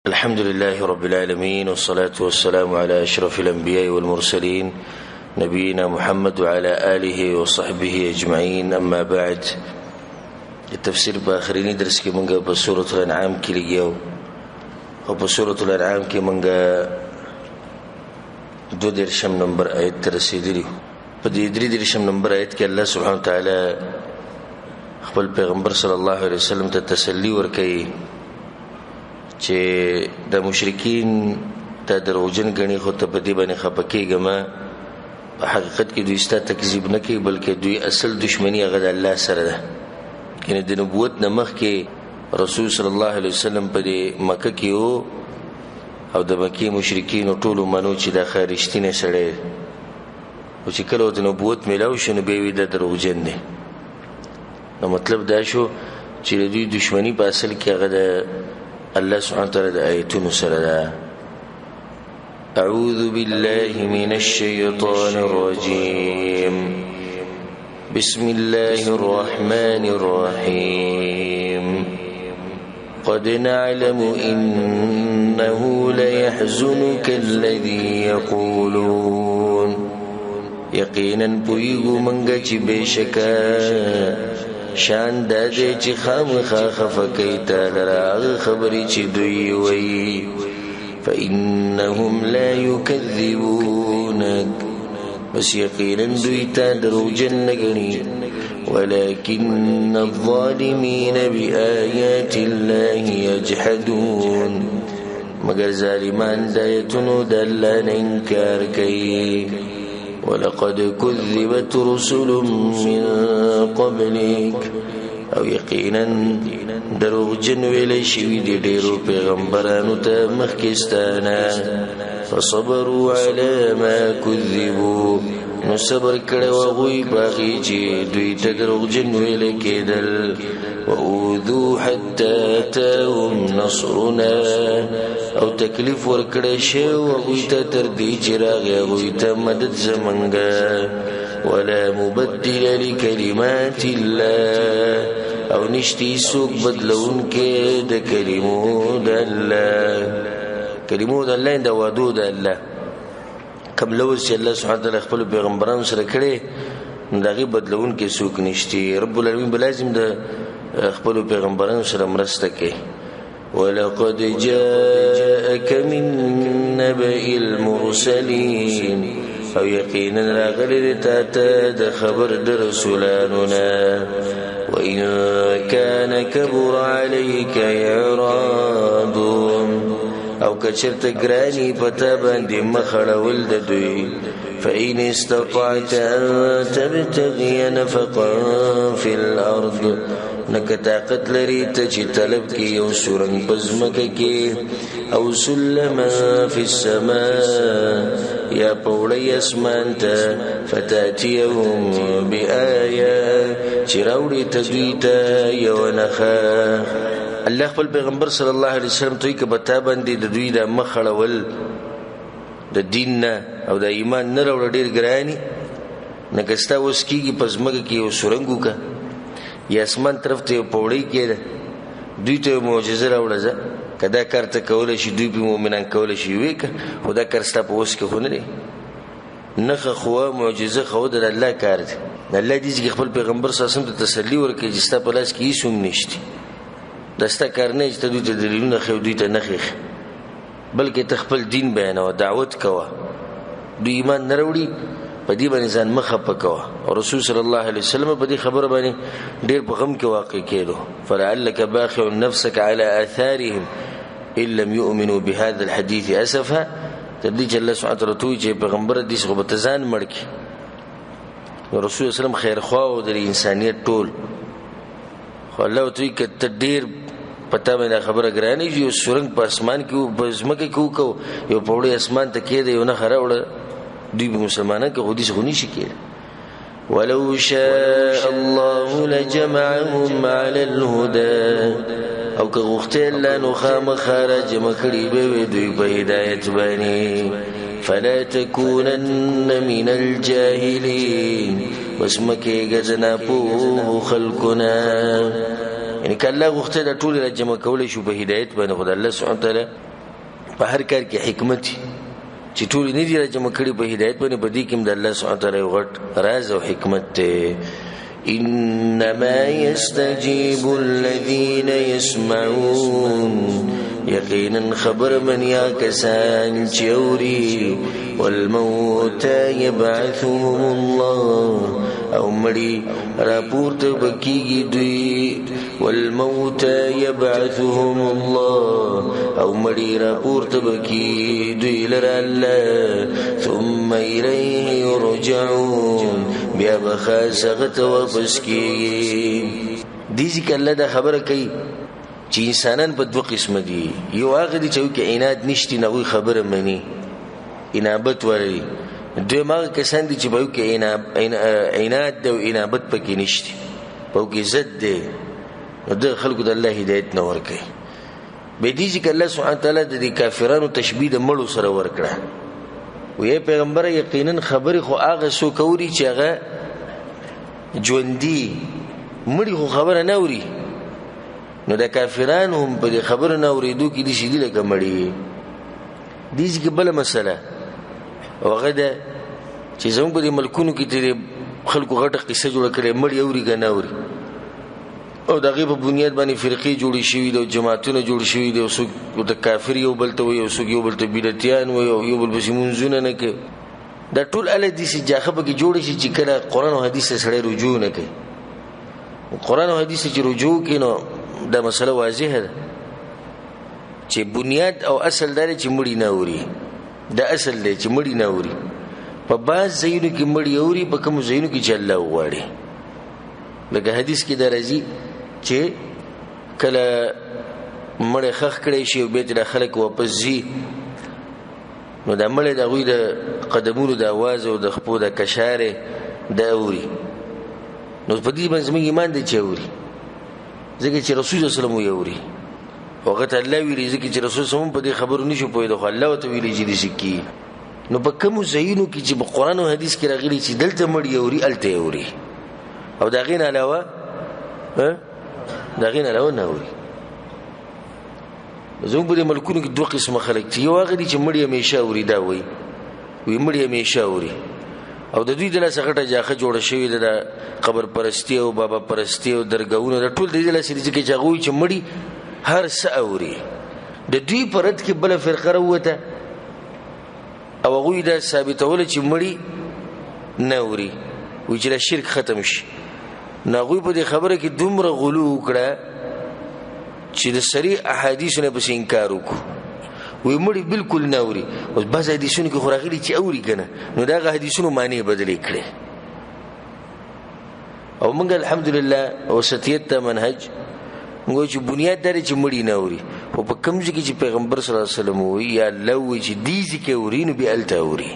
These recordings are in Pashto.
الحمد لله رب العالمين والصلاة والسلام على أشرف الأنبياء والمرسلين نبينا محمد وعلى آله وصحبه أجمعين. أما بعد، التفسير بآخرين درس كي منغا بسورة الأنعام كي لغيو وبسورة الأنعام كي منغا 2 نمبر آيات ترسيدلي. بدي 3 نمبر آيات كي الله سبحانه وتعالى خپل پیغمبر صلی الله علیه وسلم ته تسلی ورکړي چې د مشرکین ته دروغجن غني خو ته په دې باندې خپکیږي، ما په حقیقت کې دوی ستاسو تکذیب نه کوي بلکې دوی اصل دشمنی هغه د الله سره ده. کله د نبوت نه مخکې رسول صلی الله علیه وسلم په مکه کې او د مکی مشرکین ټول منو چې د خارشتینه سره او چې کله د نبوت ملاو شنو به وي د دروغجن دي. نو مطلب دا شو چې دوی دشمنی په اصل کې هغه د الله سبحانه وتعالى د آیتونو سره ده. اعوذ بالله من الشیطان الرجیم بسم الله الرحمن الرحیم قد نعلم إنه ليحزنك الذي يقولون یقینا پویگو منگا چی بیشکا شان دادے چی خامخا خفکی تالراغ خبری چی دوی وی فإنهم لا يكذبونك بس یقینا دوی تا دروجن نگنی ولكن الظالمين بآيات الله يجحدون مگر ظالمان دایتنو دلان انکار کئی. ولقد كذبت رسل من قبلك او یقینا دروغجن ویلی شوی دی ډیرو پیغمبرانو ته مخکستانا فصبروا على ما كذبوا نو صبر کړه وغوی باغی چې دوی ته دروغجن ویلی کېدل. وأوذوا حتى أتاهم نصرنا او تکلیف ورکړی شو وغوی ته تر دې چې راغی هغوی ته مدد زمونږه. ولا مبدل لکلمات الله او نشتی څوک بدلونکی د کلمو د الله. کلمو د الله د وعدو د الله کوم لوز چې الله سبحانه وتعالی خپل پیغمبرانو سره کړی نو د هغې بدلونکی څوک نشتی. رب العالمین به لازم د خپل پیغمبرانو سره مرسته کوي. ولقد جاءك من نبأ المرسلين او یقینا راغلی تا ته د خبر د رسولانونا. وإن كان كبر عليك إعراضهم او کچرت گرانی پتا باندې مخړول د دوی فإن استطعت أن تبتغي نفقا في الأرض نک طاقت لري ته چې طلب کې یو سورنګ پزمکه کې او سلما فی السماء یا پوړی اسمان ته فتاتيهم بآية چراوړي تدویته یو نخا. الله خپل پیغمبر صلی الله علیه وسلم ته کې بتا باندې د دوی د مخړول د دین او د ایمان نه راوړ ډیر ګرانی نګستا اوس کېږي پزمکه کې یو سورنګو کا یا اسمان طرف ته پوړی کېده دوی ته معجزه راوړه کدا کارته کول شي دوی په مؤمنان کول شي وی که خدا کارستا په اوس کې خو نه دی نخه خو معجزه خو د الله کار دی. الله دې چې خپل پیغمبر صلی الله علیه وسلم ته تسلی ورکړي چې ستا په لاس کې هیڅ هم نشته دستا کار نه چې دوی ته دلیلونه خو دوی ته نه خېخ بلکې ته خپل دین بیان او دعوت کوه. دوی ایمان نه وروړي په دې باندې ځان مخه پکوه او رسول صلی الله علیه وسلم په دې خبره باندې ډېر په غم کې واقع کېدو. فلعلك باخع نفسك على آثارهم ان لم يؤمنوا بهذا الحديث اسفا. تر دې چې الله سبحانه وتعالی توي چې پیغمبر دې څخه به ځان مړ کړي. رسول الله سلام خیر خوا او د انسانیت ټول خو الله توي کته ډېر پتا مې خبره ګرانی یو سورنګ په اسمان کې په ځمکه کې وکاو یو پوړی اسمان ته کېده یو نه خراوړه دوی مسلمانان کې خودي څخه نشي کېده. ولو شاء الله لجمعهم على الهدى او که غوښته الله نو خامخرج مکړي به دوی په هدایت باندې. فلا تكونن من الجاهلين واسمکه غزنا په خلقنا یعنی کله غوښته د ټول رجمه کولې شو په هدایت باندې خدای الله سبحانه وتعالی په هر کار کې حکمت چې ټول نه دي راجمع کړي په هدایت باندې بدی کې د الله سبحانه وتعالى غټ راز او حکمت ته انما يستجيب الذين يسمعون یقینا خبر من یا کسان چوري والموتى يبعثهم الله او مړي راپورته بکیږي دوی والموتى يبعثهم الله او مړي راپورته بکیږي دوی لره الله ثم اليه يرجعون بیا بخاسغت واپس کیږي دي ځکه الله دا خبره کوي چې انسانان په دوه قسم دي یو هغه دي چې عناد نشتی نه وي خبره مني انابت وري دوی ما کسان دي چې به کې عناد او انابت پکې نشتی په کې زد دي د خلکو د الله هدایت نه ورکي به دي چې الله سبحانه تعالی د کافرانو تشبيه د مړو سره ورکړه وې پیغمبر یقینا خبره خو هغه سو کوي چې هغه ژوندۍ مړي خو خبره نه اوري نو د کافرانو هم په خبره نه اوریدو کې دي شیدي لکه مړي دي چې بل مسله هغه ده چې زموږ په ملکونو کې تیر خلکو غټه قصه جوړ کړي مړي اوري کنه اوري او دغه په بنیاد باندې فرقې جوړې شوې دي او جماعتونه جوړ شوې دي او څوک د کافر یو بل ته وي او څوک یو بل ته بدعتيان وي او یو بل بس منځونه نه کوي دا ټول ال دي چې جاخه به جوړ شي چې کله قران او حديث سره رجوع نه کوي قران او حديث چې رجوع کینو دا مسله واضحه ده چې بنیاد او اصل دا چې مړی نه اوري دا اصل دی چې مړی نه اوري په باز زینو کې مړی اوري په کوم زینو کې چې الله وغواړي لکه حدیث کې دا راځي چې کله مړی خخ کړي شي او بیت خلک واپس زی نو دا مړی د غوی د قدمونو د आवाज او د خپو د کشاره دا اوري نو په دې باندې موږ ایمان دي چې اوري ځکه چې رسول الله صلی الله علیه وسلم یوري وخت الله ویلي ځکه چې رسول الله په دې خبرو نشو پوهیدو خو الله ته ویلي چې دې شکی نو په کوم زینو کې چې په قران او حدیث کې راغلي چې دلته مړ یوري الته یوري او دا غین علاوه دا غین علاوه نه وي زموږ په ملکونو کې دوه قسمه خلک دي یو هغه دي چې مړ همیشه اوري دا وي مړ همیشه اوري او د دوی د لاسه غټه جاخه جوړه شوې ده د قبر پرستی او بابا پرستی او درګاونه د ټول د لاسه دي چې چاغوي چې مړی هر څه اوري د دوی پرد کې بل فرقه وروته او غوی دا ثابتول چې مړی نه اوري و چې شرک ختم شي نه غوی په دې خبره کې دومره غلو وکړه چې د صریح احادیثونه په انکار وکړي وی مړی بالکل نه اوري او بعض حدیثونه کې خوراغلي چې اوري کنه نو دا حدیثونو معنی بدلې کړي او موږ الحمدلله وسطیت ته منهج موږ چې بنیاد درې چې مړی نه اوري او په کوم ځای کې چې پیغمبر صلی الله علیه وسلم وی یا لو چې دې ځکه اوري نو به الته اوري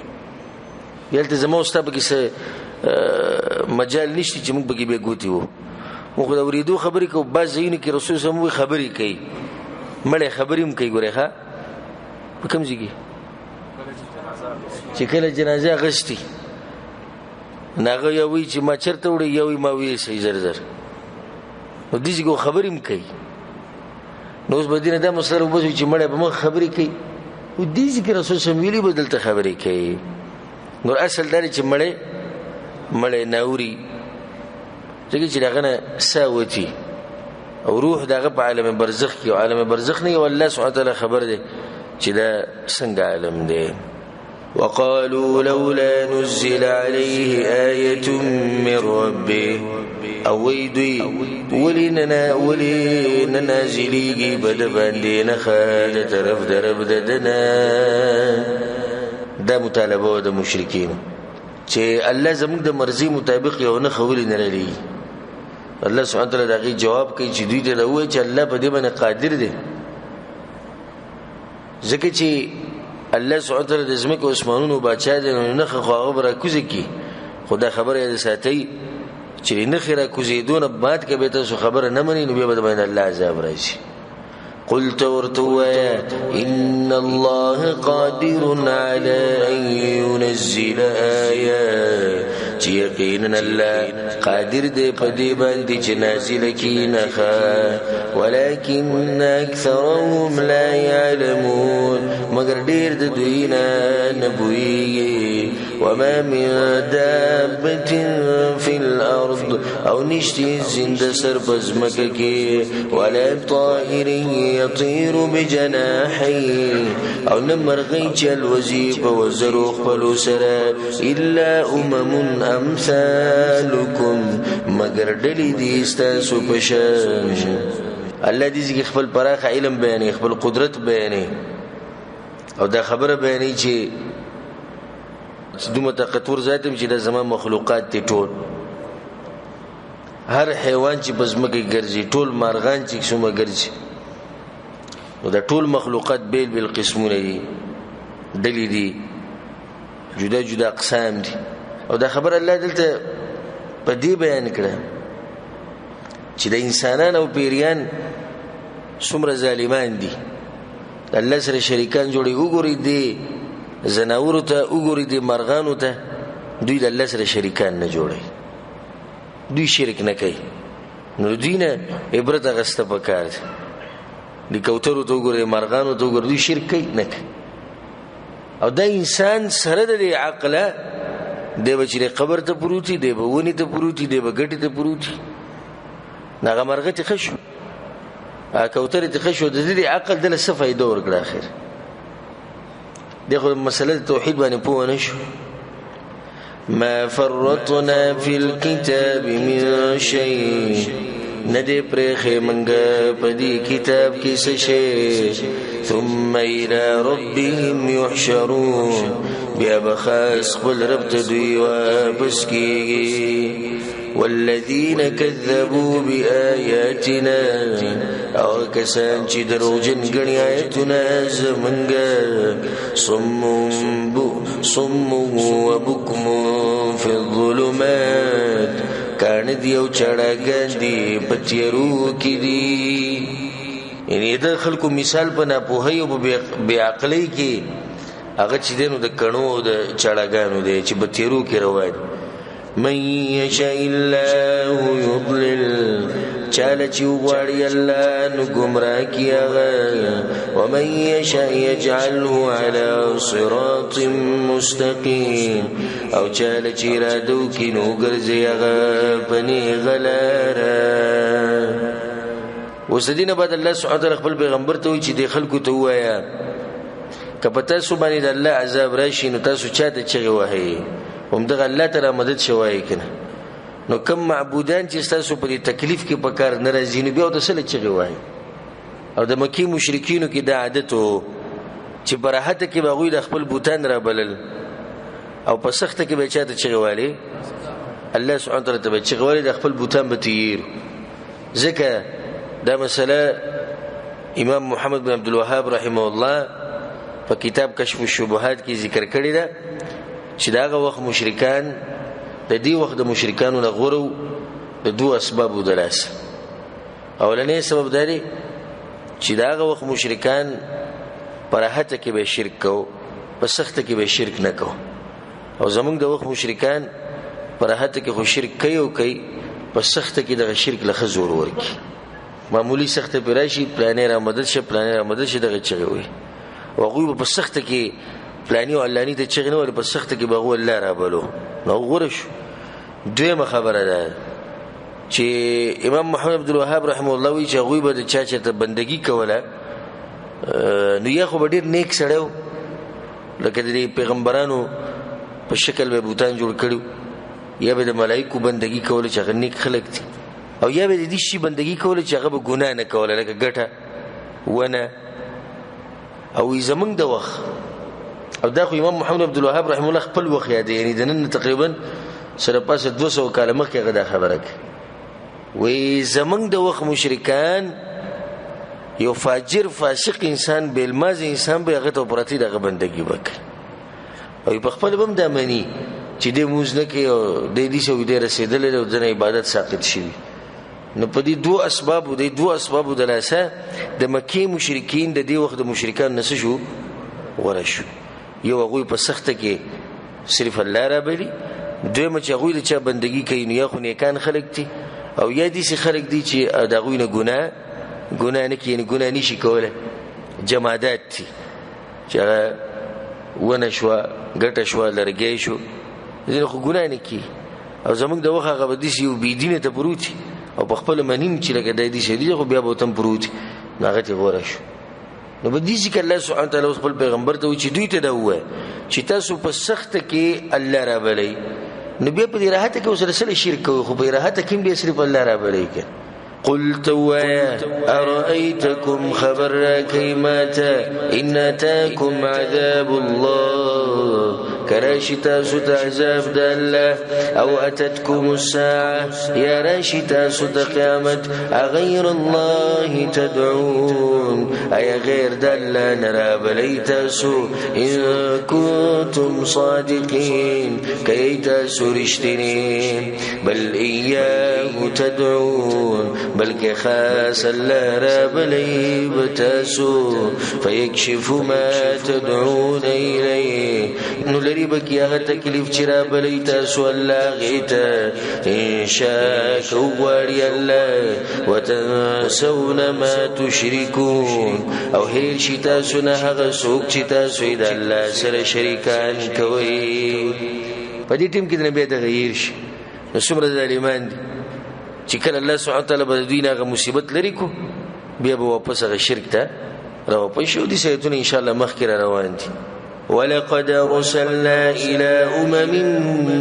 یلته زموږ استاد کې څه مجال نشته چې موږ به به ګوتی وو موږ دا ورېدو خبرې کو بعض ځینې کې رسول الله صلی خبرې کوي مړې خبرې هم کوي ګوره ها په کوم ځای کې چې کله جنازه غشتي ناغه یو وی چې ما چرته وړي یو ما وی سي زر زر نو دې څنګه خبرې هم کوي نو اوس بدینه دا مسله وبو چې مړې به مخ خبرې کوي او دې ځکه رسول الله ویلي بدلته خبرې کوي نو اصل دا چې مړې ناوري ځکه چې داغه ساوتی او روح داغه په عالم برزخ کې او عالم برزخ نه او الله سبحانه وتعالى خبر دی چې دا څنګه عالم دی وقالوا لولا نزل عليه آية من ربه اويدي ولنا نازليږي بد باندې نه خاله طرف درب ددنا دا مطالبه د مشرکین چې الله زموږ د مرزي مطابق یو نه خولي نه لري الله سبحانه وتعالى دغه جواب کوي چې دوی ته وایي چې الله په دې باندې قادر دی ځکه چې الله سبحانه وتعالى د زمکه او اسمانونو بادشاہ دی نه خو خبره کوزي کی خدا خبره یې ساتي چې نه خیره کوزیدونه بعد کې به تاسو خبره نه منئ نو به باندې الله عذاب راشي قلت ورتوا إن الله قادر على أن ينزل آيات چې یقینا الله قادر دی په دې باندې چې نازل کړي نه ولكن اکثرهم لا يعلمون مگر ډیر د دوی نه پوهیږي وما من دابة في الأرض او نشتی زنده سر پزمکه کې ولا طائر يطير بجناحيه او نمرغی چل وزی په وزرو خپلو سره الا امثالكم مگر ډلې دي ستاسو په شان الله دې خپل پراخ علم بیانې خپل قدرت بیانې او دا خبره بیانې چې دومره طاقتور ذاتم چې د زمان مخلوقات ته ټول هر حیوان چې بزمکه ګرځي ټول مارغان چې څومره ګرځي نو دا ټول مخلوقات بیل قسمونه دي ډلې دي جدا اقسام دي او دا خبر الله دلته په دې بیان کړه چې د انسانان او پیریان څومره ظالمان دي الله سره شریکان جوړي وګوري دي زناور ته وګوري دي مرغانو ته دوی د الله سره شریکان نه جوړي دوی شرک نه کوي نو دینه عبرت غسته پکار دي کوترو ته وګوري مرغانو ته وګوري دوی شرک کوي نه او دا انسان سره د عقله دی بچی قبر ته پروتي دی به ونی ته پروتي دی به ګټي ته پروتي ناغه مرغه ته خشو کوتره ته خشو د دې عقل د څه فائدہ ورکړه اخر دغه مسله توحید باندې پوه نشو ما فرطنا في الكتاب من شيء ندی پرخه منګه په دې کتاب کې څه شي ثم الى ربهم يحشرون بیا بخاص خپل رب ته دوی واپس کیږي والذین كذبوا بآياتنا او کسان چې دروغجن ګڼي آیاتونه زمونږه صم وبكم في الظلمات کان دی او چړاګان دی پتیرو کې دی یعنی د خلکو مثال په ناپوهي او بې عقلی کې هغه چې دینو د کڼو د چړاګانو دی چې پتیرو کې روان من یشاء الله یضلل چاله چې وغواړي الله نو ګمراه کیږي ومن یشاء یجعله علی صراط مستقیم او چاله چې رادو کې نو ګرځي هغه پنی غلاره وسدینه بعد الله سبحانه وتعالى خپل پیغمبر ته وی چې د خلکو ته وایا کپتا سو باندې د الله عذاب راشي نو تاسو چاته چغه وهي هم دغه الله تعالی مدد شوای کنه نو کوم معبودان چې تاسو په دې تکلیف کې پکار ناراضی نه بیا د سره چغه وای او د مکی مشرکینو کې د عادتو چې براحت کې بغوی د خپل بوتان را بلل او په سخت کې به چاته چغه والی الله سبحانه وتعالى ته چغه والی د خپل بوتان به تیر ځکه دا مسله امام محمد بن عبد الوهاب رحمه الله په کتاب کشف الشبهات کې ذکر کړی ده چې داغه وخت مشرکان د دې وخت د مشرکانو نه غورو د دوه اسباب ودلاس اولنې سبب دی چې داغه وخت مشرکان پرهته کې به شرک کو په سخت کې به شرک نه کو او زمونږ د وخت مشرکان پرهته کې خو شرک کوي په سخت کې د شرک له زور ورکی معمولی سخت پرایشي پلانې را مدد شه دغه چغي وي وغوی په سخت کې پلاني او علاني ته چغنه ور په سخت کې بغو الله را بلو نو غورش دویمه خبره ده چې امام محمد عبد الوهاب رحمه الله وی چې غوی به د چا ته بندگی کوله نو یې خو ډیر نیک سړیو لکه د پیغمبرانو په شکل به بوتان جوړ کړو یا به د ملائکو بندگی کوله چې نیک خلق دي او یا به د دې شی بندگی کوله چې هغه به ګناه نه کوله لکه ګټه ونه او زمنګ د وخت او دا خو امام محمد عبد الوهاب رحمه الله خپل وخت یاد یعنی د نن تقریبا سره پاسه 200 کاله مخکې غدا خبره وي زمنګ د وخت مشرکان یو فاجر فاسق انسان بیلماز انسان به هغه ته پرتی دغه بندگی وکړي او په خپل بم د منی چې د موږ نه کې او د دې شو د رسیدل او د عبادت ساقط شي نو په دې دوه اسباب د لاسه د مکی مشرکین د دې وخت د مشرکان نس شو ورشو یو غوی په سخت کې صرف الله را بلی دویمه چې هغوی د چا بندګي کوي نو یا خو نیکان خلک دي او یا داسې خلک دي چې د هغوی نه ګناه نه کوي، یعنې ګناه نشي کولی، جمادات دي چې هغه ونه شوه، ګټه شوه، لرګی شو، ځینې خو ګناه نه کوي. او زموږ د وخت هغه به داسې یو بېدینه ته پروت وي او په خپله منیم چې لکه دی داسې دي، خو بیا به ورته هم پروت وي، نو هغه ترې غوره شو. نو په دې ځکه الله سبحانه وتعالی اوس خپل پیغمبر ته وایي چې دوی ته دا ووایه چې تاسو په سخته کې الله رابلئ، نو بیا په دې راحته کې ورسره سره شرک کوئ، خو په راحته کې هم بیا صرف الله رابلئ که. قل توایا ارأيتكم خبر راکی ماتا ان اتاکم عذاب الله کراشی تاسو تا عذاب دا اللہ او اتتکم الساعة یا راشی تاسو تا قیامت اغیر اللہ تدعون ایا غیر دا اللہ نرابلی تاسو ان کنتم صادقین کئی تاسو رشتنین بل ایاه تدعون بلکہ خاص اللہ رابلی بتاسو فیکشف ما تدعون الیه نلری بکی آغا تکلیف چرا بلی تاسو اللہ غیتا انشاء کواری اللہ وتنسون ما تشرکون او حیل شی تاسو نحغا سوک چی تاسو اید اللہ سر شرکان کوئی پا دی ٹیم کدن بیتا غیر شی نسوم رضا لیمان دی چې کله الله سبحانه وتعالی به دوی نه هغه مصیبت لري کو بیا به واپس هغه شرک ته راواپس شو. دي سیتونه ان شاء الله مخکې را روان دي. ولقد ارسلنا الى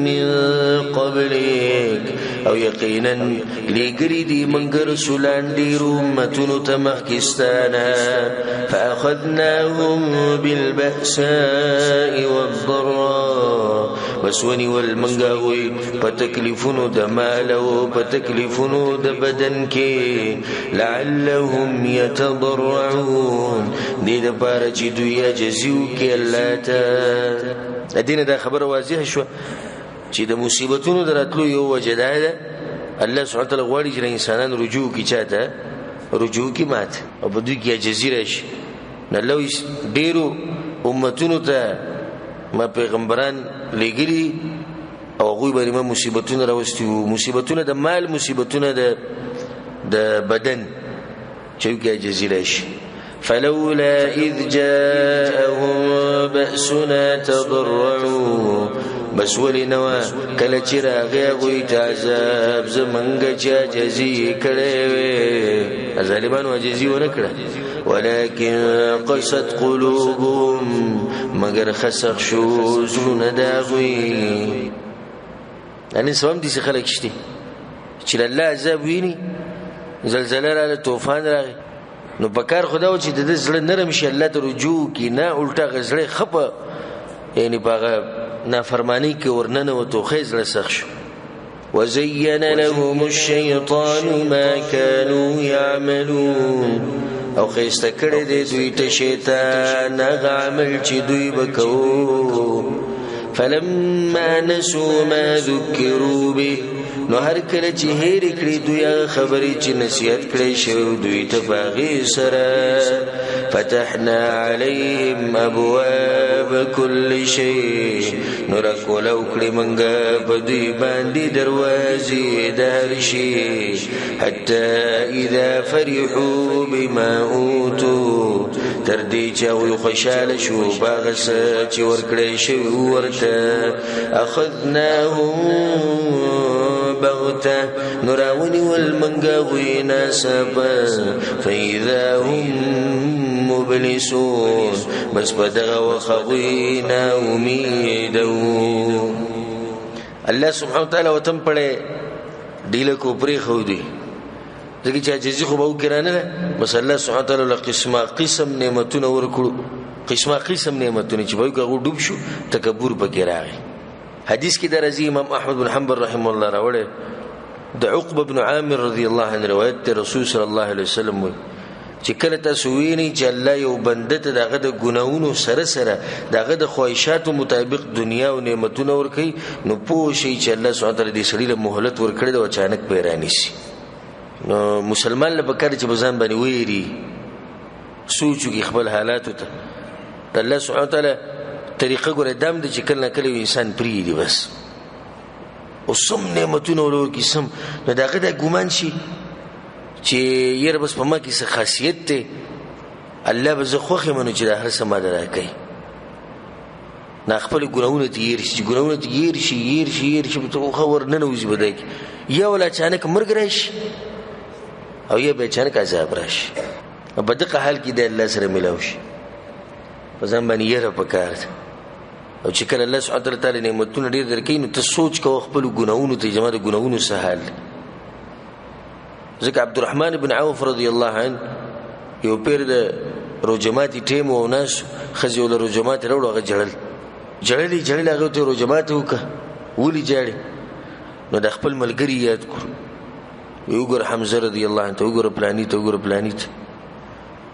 من قبلك او یقینا لګری دي منګ رسولان ډیرو امتونو ته مخکستانه فاخذناهم بالبأساء والضراء بس ونی والمنګاوي په تکلیفونو د مال او په تکلیفونو د بدن کې لعلهم يتضرعون دې د پاره چې دوی عجزو کې الله ته دینه دا خبره واضحه شو چې د مصیبتونو دراتلو یو وجه ده الله سبحانه وتعالی غواړي چې انسانان رجوع کی چاته رجوع کی مات او په دوی کې عجزي راشي. نو ډیرو امتونو ته ما پیغمبران لګري او هغوی باندې ما مصیبتونه راوستي وو، مصیبتونه د مال، مصیبتونه د بدن چې کې عجزي راشي. فلولا اذ جاءهم بأسنا تضرعوا بس ولنوا کله چې راغی غوی ته عذاب زمنګ چې عجزي کړي وي ظالمانو عجزي ونه کړه ولكن قست قلوبهم مگر خسخ شو زړونه داغوي. یعنی سوام دي خلک شتي چې الله عذاب ویني زلزلہ راغله طوفان راغی نو بکار خدا و چې د زړه نرم شي الله ته رجوع کی نه الټا غزړه خپه یعنی باغه نافرمانی کې ورننه و توخې زړه سخ شو. وزين لهم الشيطان ما كانوا يعملون او خیسته کړی دی دوی ته شیطان هغه عمل چې دوی وکړو. فلما نسوا ما ذكروا به نو هر کله چې هېر کړی دوی هغه خبرې چې نصیحت کړی شوی دوی ته باغې سره فتحنا عليهم ابواب كل شيء نو راکولو کړی منګه په دوی باندې دروازې د هر شي حتى اذا فرحوا بما اوتوا تر دې چې هغوی خوشاله شو باغ څه چې ورکړی شوی ورته اخذناهم بغته نراوني والمنغاوي ناسبا فإذا هم مبلسون بس بدغ وخوينا أميدو. الله سبحانه وتعالى وتم پڑے دیل کو پری خودی ځکه چې عجزي خو به وکړانه بس الله سبحانه وتعالى لقسمه قسم نعمتونه ورکړو قسمه قسم نعمتونه چې به وګړو ډوب شو تکبر پکې راغی. حدیث کې د رضی امام احمد بن حنبل رحم الله راوړل د عقبه بن عامر رضی الله عنه روایت رسول صلی الله علیه وسلم چې کله تاسو ویني چې الله یو بنده ته دغه د ګناونو سره سره دغه د خواهشاتو مطابق دنیا او نعمتونه ورکي نو پوه شي چې الله سبحانه وتعالی دې سړي له مهلت ورکړي او اچانک پیرانی شي. نو مسلمان له پکاره چې بزان باندې ویری سوچو کې خپل حالاتو ته الله سبحانه وتعالی طریقه ګره دم د چې کله کله انسان پری دی بس او سم نعمتونه ولور کی سم نو داغه د ګمان شي چې یره بس په ما کې څه خاصیت ته الله به زه خوښ منو چې د هر څه ماده راکړي نه خپل ګناونه تیر شي ګناونه تیر شي په خبر نه نوځي بده یا ولا اچانک مرګ راشي او یا به اچانک عذاب راشي په دغه حال کې د الله سره ملاوي شي په ځان باندې یره پکار او چې کله الله سبحانه وتعالى نعمتونه ډیر درکې نو ته سوچ کوه خپل ګناونه ته جماعت ګناونه سهال ځکه عبدالرحمن بن عوف رضی الله عنه یو پیر د روجماتي ټیم او ناس خزي ول روجمات وروړو هغه جړلې هغه ته روجمات وکړه ولي جاړي نو د خپل ملګری یاد کړ یو ګور حمزه رضی الله عنه وګور پلاني ته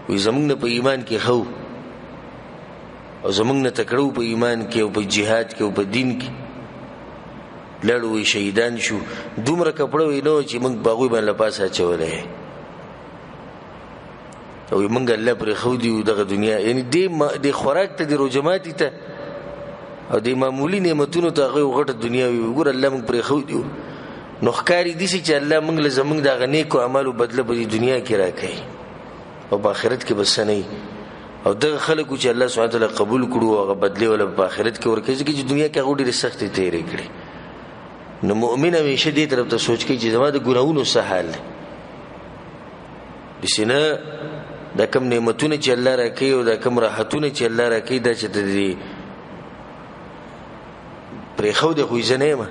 وي زمونږ په ایمان کې خو او زمونږ نه تکړو په ایمان کې او په جهاد کې او په دین کې لړوي شهیدان شو دومره کپړو وینو چې موږ باغوي باندې لپاسه چولې او موږ الله پر خو دی دغه دنیا یعنی د خوراک ته د روجماتي ته او د معمولی نعمتونو ته غوټه دنیا وګور الله موږ پر خو دی نو ښکاری دي چې الله موږ له زمونږ د غنیکو اعمالو بدله په دنیا کې راکړي او په آخرت کې بس نه او دغه خلکو چې الله سبحانه وتعالى قبول کړو هغه بدله ولا په آخرت کې ورکړي چې دنیا کې هغه ډېر سخت تیرې کړي نو مؤمن همیشه دې طرف ته سوچ کوي چې زما د ګناونو سهال دسنه دا کم نعمتونه چې الله راکړي او دا کم راحتونه چې الله راکړي دا چې دې پرې خو د خوې زنه ما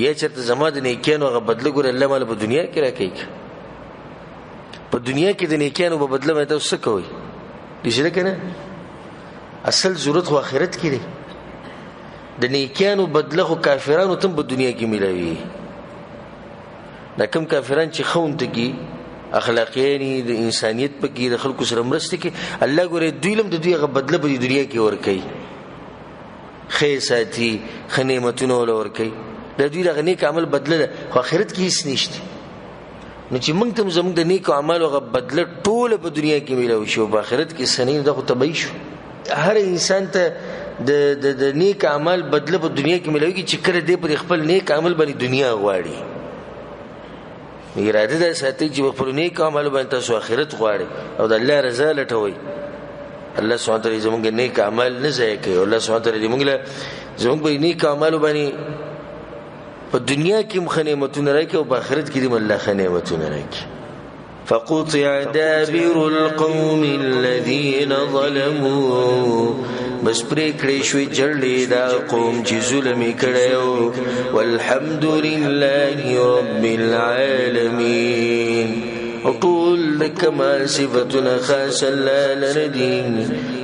یا چې زما د نیکانو هغه بدله ګور الله مال په دنیا کې راکړي په دنیا کې د نیکانو په بدله مې تاسو کوي دې کنه اصل ضرورت خو آخرت کې دی د نیکانو بدله خو کافرانو تم په دنیا کې ملوي دا کوم کافران چې خونته کې اخلاقیانی د انسانیت په کې د خلکو سره مرسته کې الله ګوره دوی لم د دوی غ بدله په دنیا کې ور کوي خیر ساتي خنیمتونه ول ور کوي د دوی د نیک عمل بدله خو آخرت کې هیڅ نشته نو چې موږ ته زموږ د نیک اعمالو غ بدله ټول په دنیا کې ملوي شو په آخرت کې سنین د خو تبي شو هر انسان ته د نیک عمل بدله په دنیا کې ملوي چې کړه دې پر خپل نیک عمل باندې دنیا غواړي اراده ده ساتي چې خپل نیک عمل باندې تاسو آخرت غواړي او د الله رضا لټوي الله سبحانه وتعالى زموږ نیک عمل نه ضایع کوي الله سبحانه وتعالى موږ له زموږ په نیک عمل باندې په دنیا کې مخنیمتونه راکړي او په آخرت کې دې الله خنیمتونه راکړي فقطع دابر القوم الذين ظلموا بس پریکړې شوې جړلې دا قوم چې ظلم کړو والحمد لله رب العالمين وطول کما صفتنا خاص الله لردین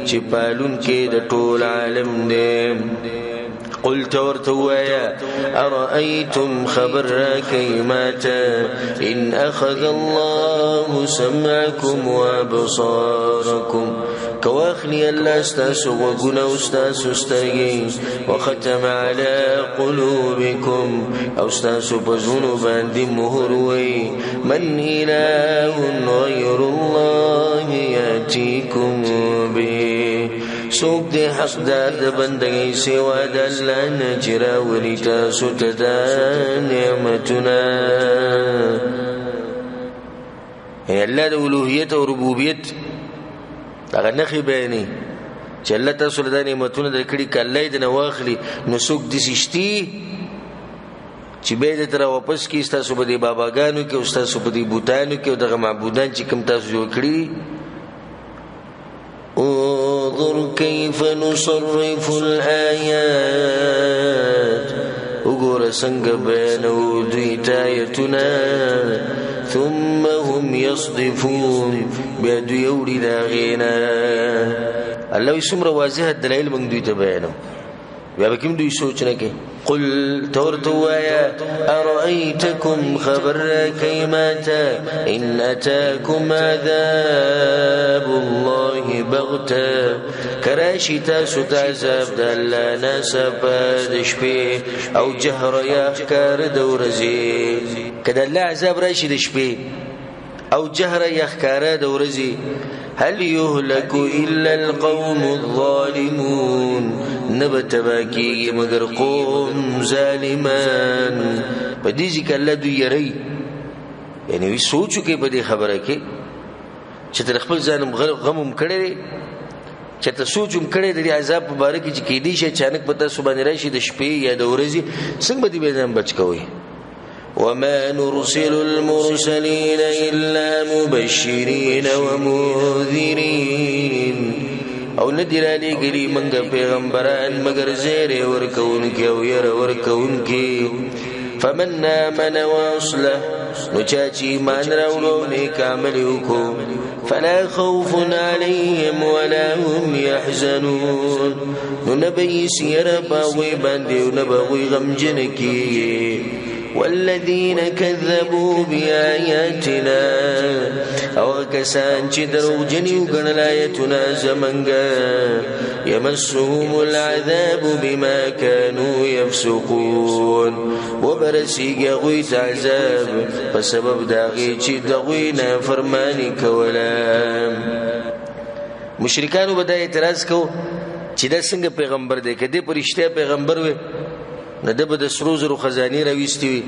چې پالون کې د ټول عالم دې قلت ورتوايا أرأيتم خبر كيماتا إن أخذ الله سمعكم وأبصاركم كواخلي الله استاسو وقنا استاسو استرقين وختم على قلوبكم أو استاسو بذنوبان دي مهروي من إله غير الله يأتيكم به سوک دے حقدار دا بندگی سوا دا اللہ نجرا ولیتا ستدا نعمتنا یعنی اللہ دا الوحیت و ربوبیت اگر نخی بیانی چه اللہ تاسو لدا نعمتنا دا کڑی که اللہ دا نواخلی نو سوک دسشتی چه بید ترا واپس کی استاسو با دی باباگانو که استاسو با دی بوتانو که و دا معبودان چه کم تاسو جو کڑی انظر كيف نصرف الآيات وګوره څنګه بیانو دوی آیتونه ثم هم يصدفون بیا دوی وړي دا غینا الله یې څومره واضح دلایل موږ دوی ته بیانو بیا به کوم دوی سوچ نه کوي قل تورتوايا أرأيتكم خبر كيماتا إن أتاكم عذاب الله بغتا كراشي تاسو تعذاب دالا ناسا پادشبه أو جهر يا أفكار دورزي كده الله عذاب راشي دشبه او جهر يخکارا د ورځي هل يهلك الا القوم الظالمون نبتباكي مگر قوم ظالمان بدیږي کله دوی یری یعنی وی سوچو کې په دې خبره کې چې تر خپل ځانم غمم کړي چې ته سوچم کړي د عذاب مبارک چې کې دي چې اچانک پته سبحان راشي د شپې یا د ورځې څنګه به دې ځان بچ کوي وما نرسل المرسلين إلا مبشرين ومنذرين او ندر علی گلی منگا پیغمبران مگر زیر ورکونکی او یر ورکونکی فمن آمن واصلح نچاچی ایمان راولو نیک عملیوکو فلا خوف عليهم ولا هم يحزنون ننبی سیر باوی باندیو نباوی غمجنکی والذين كذبوا بآياتنا او کسان چې درو جنیو غنل آیاتنا زمنګا يمسهم العذاب بما كانوا يفسقون وبرسیږي غوی عذاب په سبب داغي چې دغوی نه فرمانی کوله مشرکانو به دا اعتراض کو چې دا څنګه پیغمبر دی کدی پرشته پیغمبر وي نه د بده سرو زرو خزاني راويستي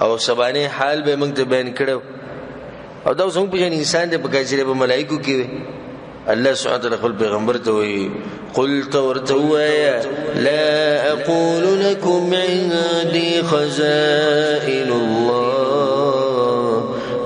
او سبانه حال به موږ ته بیان کړو او دا څنګه په انسان د بګاجره په ملائکو کې وي الله سبحانه وتعالى خپل پیغمبر ته وي قل تورتوا لا اقول لكم عندي خزائن الله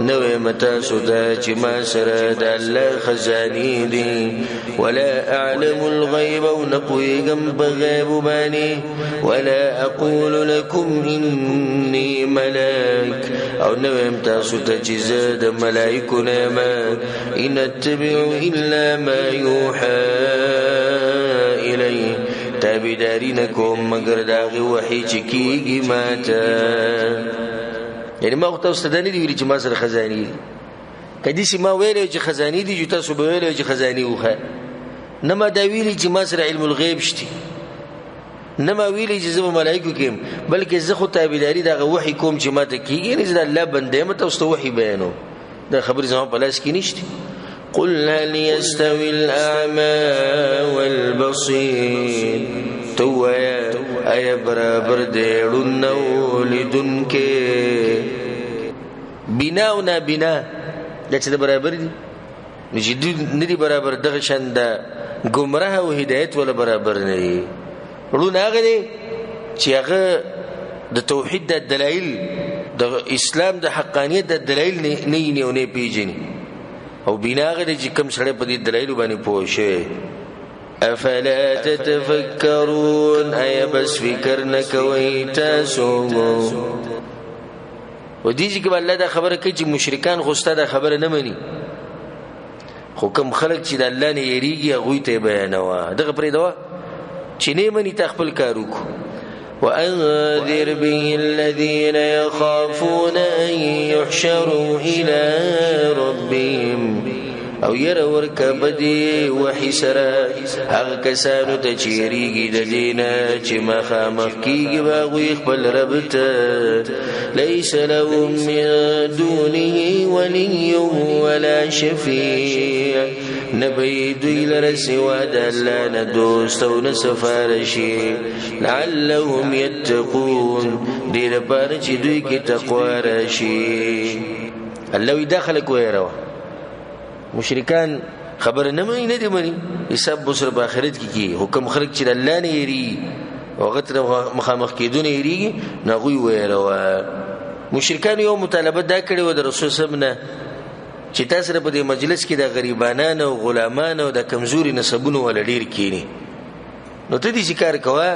نوې متا سودا چې ما سره د الله خزاني دي ولا اعلم الغيب ونقيم بغيب باني ولا اقول لكم اني ملاك او نوې متا سودا چې زاد ملائکه ما ان اتبع الا ما يوحى الي تابعدارینکم مگر داغه وحی چې کیږي ماته یعنی ما وخت واستدانی دی ویل چې ما سره خزانی دي کدي چې ما ویل چې خزانی دي جو تاسو به ویل چې خزانی وخه نه ما دا ویل چې ما سره علم الغیب شته نه ما ویل چې زما ملائکه کېم بلکې زه خو تابعداري دا وحی کوم چې ما ته کیږي نه زه الله بنده مته واست وحی بیانو دا خبر زما په لاس کې نشته قل هل يستوي الاعمى والبصير تویا ایا برابر دی ړونو لیدونکې بنا او نه بنا د څه برابر دي نجدي ندي برابر دغه شند گمراه او هدایت ولا برابر نه دي ړون هغه دي چې هغه د توحید د دلایل د اسلام د حقانیت د دلایل نه نه پیژني او بنا هغه چې کوم سره په دې دلایل باندې پوه شي افلا تتفکرون ایا بس فکر نکوي تاسو و دې چې الله دا خبره کوي چې مشرکان خوسته دا خبره نه مني خو کوم خلک چې د الله نه یریږي هغه ته بیانوا دغه پرې دوا چې نه مني تخپل کارو کو وانذر به الذين يخافون ان يحشروا الى ربهم او ير ورکه بدی وحی سره هغه کسانو ته چیریږي د دینه چې مخامخ کیږي باغوي خپل رب ته ليس لهم من دونه ولي ولا شفيع نبي دوی لره سوا د الله نه دوست او نه سفارشي لعلهم يتقون دې لپاره چې دوی کې تقوا راشي الله يدخل کویرو مشرکان خبر نه مې نه دي مني حساب بسر په آخرت کې کی حکم خلق چې الله نه یری او غتر مخامخ کېدون یریږي نه غوي ویروا مشرکان یو مطالبه دا کړی و د رسول صلی الله چې تاسو په دې مجلس کې د غریبانو او غلامانو د کمزوري نسبونو ول ډیر کینی نو ته دې ذکر کوا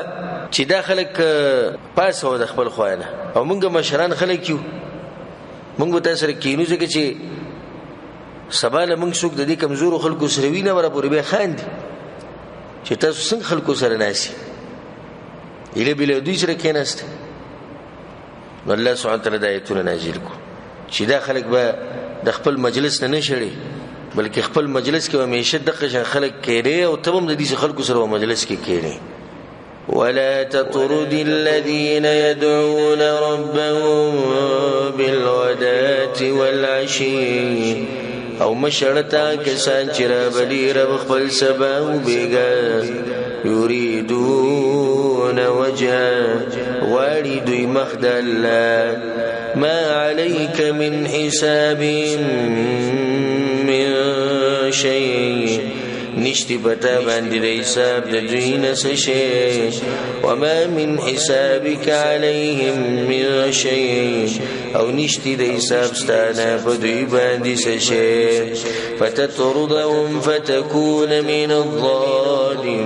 چې دا خلک پاسو د خپل خوانه او موږ مشران خلک یو موږ تاسو کینو ځکه چې سباله موږ څوک د دې کمزورو خلکو سره وینه ور پورې به خاندي چې تاسو څنګه خلکو سره ناسي اله بل دوی سره کېناست الله سبحانه وتعالى د آیتونه نازل کو چې دا خلک به د خپل مجلس نه نشړي بلکې خپل مجلس کې همیشه دغه خلک کېره او تبم د دې خلکو سره مجلس کې کېره ولا تطرد الذين يدعون ربهم بالغداة والعشي او مشرتا کسان چرا بلی رب خپل سبا و بیگا یریدون وجه غاڑی دوی مخد اللہ ما علیک من حساب من شیء نشتی پتا باندې د حساب د دوی نسشه وما من حسابك عليهم من شيء او نشتی د حساب ستانه په دوی باندې سشه فتطردهم فتكون من الظالمين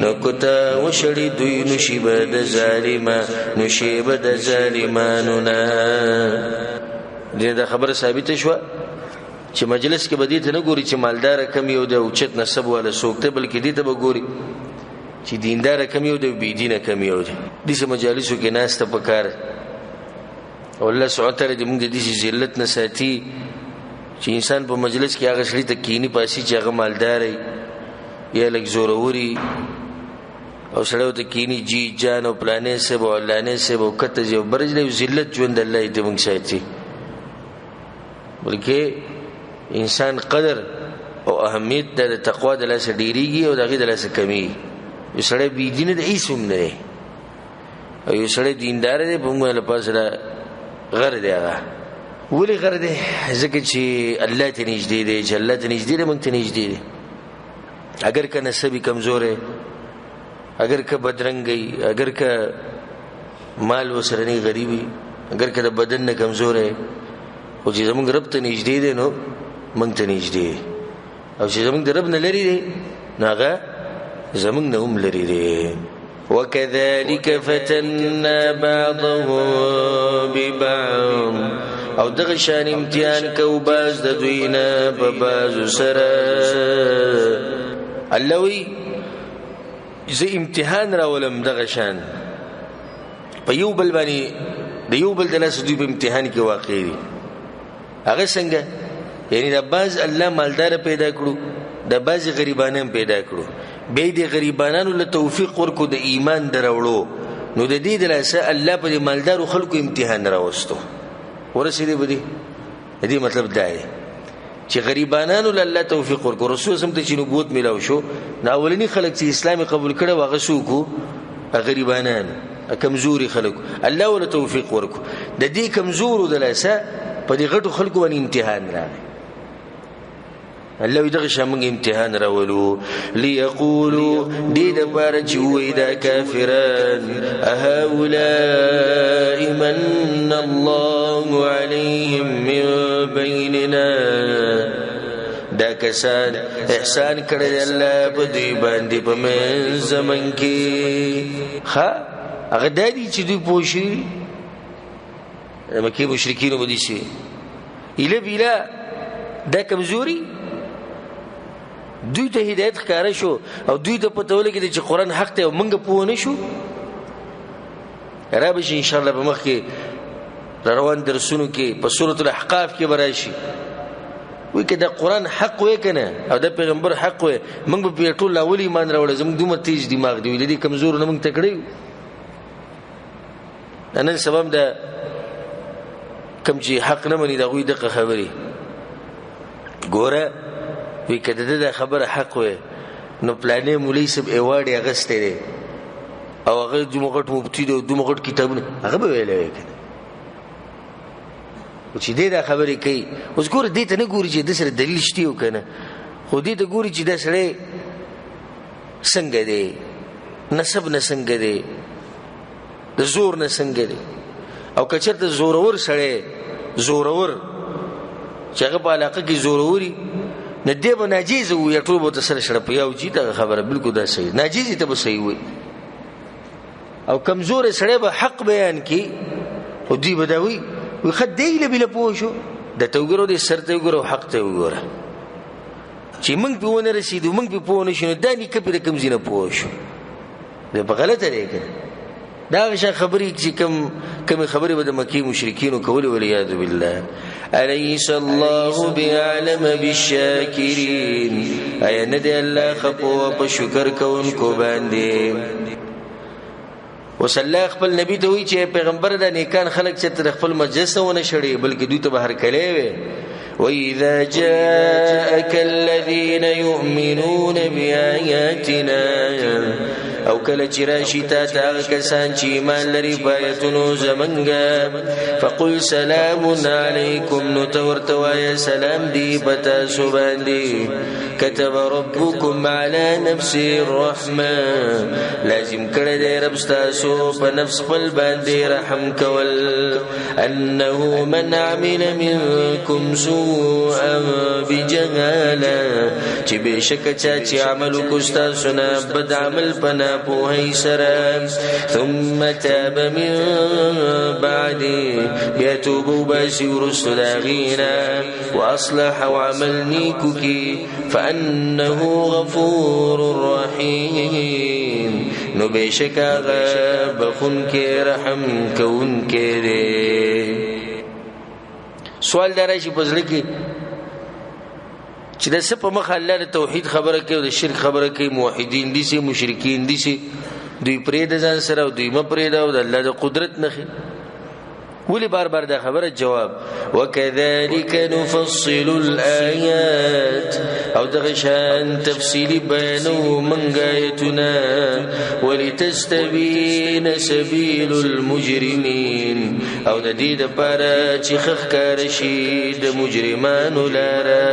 نکتا وشړي دوی نشيبه د ظالمانو نه دا خبره ثابته شو چې مجلس کې بدی ته نه ګوري چې مالدار کم یو د اوچت نسب ولا سوکته بلکې دې ته به ګوري چې دیندار کم یو د بی دینه کم یو دي دغه مجالسو کې ناس ته پکار او الله سبحانه تعالی دې موږ د دې ذلت نه ساتي چې انسان په مجلس کې هغه شړې ته کینی پاسي چې هغه مالدار یا لګ زوروري او سړیو ته کینی جی جان او پلانې سه او لانې سه او کته جو برجله ذلت ژوند الله دې موږ ساتي بلکې انسان قدر او اهمیت د تقوا د لاسه ډیریږي او دغه د لاسه کمی یو سړی بی دین د ایسوم نه او یو سړی دیندار دی په موږ له پاسه غر دی هغه ولی غر دی ځکه چې الله ته نږدې دی چې الله ته نږدې دی موږ ته نږدې دی اگر که نسبی کمزور ہے اگر که بدرنګي اگر که مال وسره نه غریبي اگر که د بدن نه کمزور ہے او چې زموږ رب ته نږدې دی نو موږ ته نږدې او چې زموږ د رب نه لري دی ناغه زموږ نه هم لري دی وكذلك فتنا بعضهم ببعض او دغه شان امتحان کو باز د دوینا په باز سره الله وی زه امتحان راولم دغه شان په یو بل باندې د یو بل د لاس دوی په امتحان کې واقع دي هغه څنګه یعنی د باز الله مالدار پیدا کړو د باز غریبانان پیدا کړو به د غریبانانو له توفیق ورکو د ایمان دروړو نو د دې د لاسه الله په مالدار خلکو امتحان راوستو ورسېدي بدی دې مطلب دا دی چې غریبانانو له الله توفیق ورکو رسول سم ته چې نبوت ملاو شو دا اولنی خلک چې اسلام قبول کړي واغه سوکو غریبانان کمزوري خلک الله ول توفیق ورکو د دې کمزورو د لاسه په دې غټو خلکو باندې امتحان راغی الله دغه شمن امتحان راولو ليقولوا دې د بار چې وې دا کافران هؤلاء من الله عليهم من بيننا دا کسان احسان کړی الله په دې باندې په زمن کې ها هغه د دې چې دوی پوښي مکه مشرکین ودی شي اله بلا دا کمزوري دوی ته هدایت ښکارا شو او دوی ته پته ولګی چې قران حق ته مونږ پوه نه شو رابش ان شاء الله په مخ کې روان درسونو کې په سورۃ الاحقاف کې براشي وی کې دا قران حق وې کنه او دا پیغمبر حق وې مونږ په ټول اول ایمان راوړل زموږ دومره تیز دماغ دی ولې کمزور نه مونږ تکړیو نن سبب دا کم چې حق نه مني دا غوي دغه خبري ګوره وی کده دا خبره حق وې نو پلانې مولوی سب ایوارډ اغسته دي او هغه دومغټ مفتی دی دومغټ کتابونه هغه به ویلې کنه او چې دا خبرې کوي اوس ګوره دې ته نه ګوري چې د سره دلیل شته او کنه خو دې ته ګوري چې دا سره څنګه دی نسب نه څنګه دی د زور نه څنګه دی او کچرته زورور سره زورور چې هغه په علاقه کې زوروري نه دی به ناجیز وي یا ټول به سره شړپ یو چې دا خبره بالکل دا صحیح ناجیز ته به صحیح وي او کمزور سره به حق بیان کی او دی بدوي وي خدای له بل پوښو د توګرو د سر توګرو حق ته وګوره چې موږ په ونه رسیدو موږ په پوه نشو دا نه کپی کوم زینه پوښو دا په غلطه دی کنه دا غشه خبرې چې کوم خبرې به د مکی مشرکین کول ولې یاد بالله أليس الله بأعلم بالشاكرين أي ندي الله خپو په شکر کوونکو باندې. وصلی خپل نبی ته وی چې پیغمبر د نیکان خلق چې تر خپل مجلس ونه شړي بلکې دوی ته بهر کلی وي. وإذا جاءك الذين يؤمنون بآياتنا او کله چې راشي تا ته کسان چې ایمان لري په آیاتونو زمونږه فقل سلام علیکم نو ته ورته وایه سلام دی په تاسو باندې. كتب ربكم على نفسه الرحمة لازم کړی دی رب ستاسو په نفس خپل باندې رحم کول. انه من عمل منکم سوءا بجهاله چې بشک چا چې عمل کو ستاسو نه بد عمل پنا پوهی سره ثم تاب من بعد بیتوب باسی ورسل اغینا واصلح وعمل نیکو کی فانه غفور رحیم نو بشک آغا بخون کے رحم کون کے دے. سوال داراشی پزلی کی چې د څه په مخ الله د توحید خبره کوي او د شرک خبره کوي موحدین دي سي مشرکین دي سي دوی پرې د ځان سره او دوی م پرې دا او د الله د قدرت نخي ولي بار بار دا خبره جواب. وكذلك نفصل الآيات او دغشان تفصيل بيانو من آياتنا ولتستبين سبيل المجرمين او د دې لپاره چې خخکار شي د مجرمانو لاره